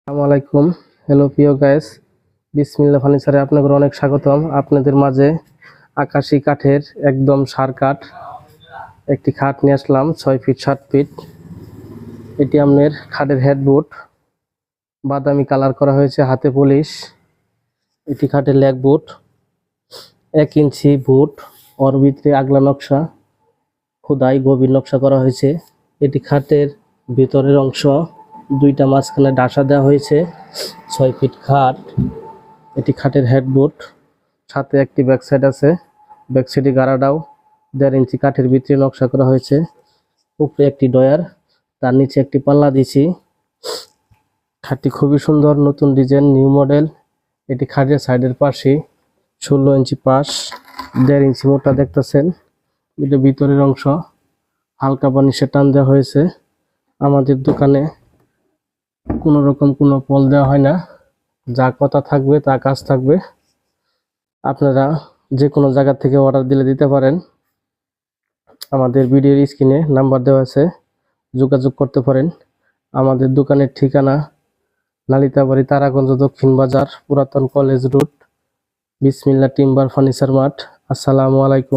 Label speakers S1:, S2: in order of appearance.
S1: আসসালামু আলাইকুম। হ্যালো প্রিয় গাইস, বিসমিল্লাহ ফার্নিচারে আপনাদের অনেক স্বাগতম। আপনাদের মাঝে আকাশি কাঠের একদম সার কাঠ একটি খাট নিয়ে আসলাম, 6 ফিট 7 ফিট। এটি আপনার খাটের হেডবোর্ড বাদামি কালার করা হয়েছে, হাতে পলিশ। এটি খাটের লেগ বুট, 1 ইঞ্চি বুট, ওর ভিতরে আগলা নকশা খোদাই গভীর নকশা করা হয়েছে। এটি খাটের ভিতরের অংশ, দুইটা মাঝখানে ডাসা দেওয়া হয়েছে। 6 ফিট খাট, এটি খাটের হেডবোর্ড, সাথে একটি ব্যাক সাইড আছে। ব্যাক সাইডে গারাডাও 1.5 ইঞ্চি কাঠের ভিতরে নকশা করা হয়েছে। উপরে একটি ডয়ার, তার নিচে একটি পাল্লা দিয়েছি। খাটটি খুবই সুন্দর, নতুন ডিজাইন, নিউ মডেল। এটি খাটের সাইডের পাশে 16 ইঞ্চি পাশ, 1.5 ইঞ্চি মোটা দেখতেছেন। এটা ভিতরের অংশ, হালকা বানিশে টান দেওয়া হয়েছে। আমাদের দোকানে কোনো রকম কোনো পল দেওয়া হয় না, যা কথা থাকবে তা কাজ থাকবে। আপনারা যে কোনো জায়গা থেকে অর্ডার দিলে দিতে পারেন। আমাদের ভিডিওর স্ক্রিনে নাম্বার দেওয়া আছে, যোগাযোগ করতে পারেন। আমাদের দোকানের ঠিকানা নালিতাবাড়ি, তারাগঞ্জ, দক্ষিণ বাজার, পুরাতন কলেজ রোড, বিসমিল্লাহ টিম্বার ফার্নিচার মার্ট। আসসালামু আলাইকুম।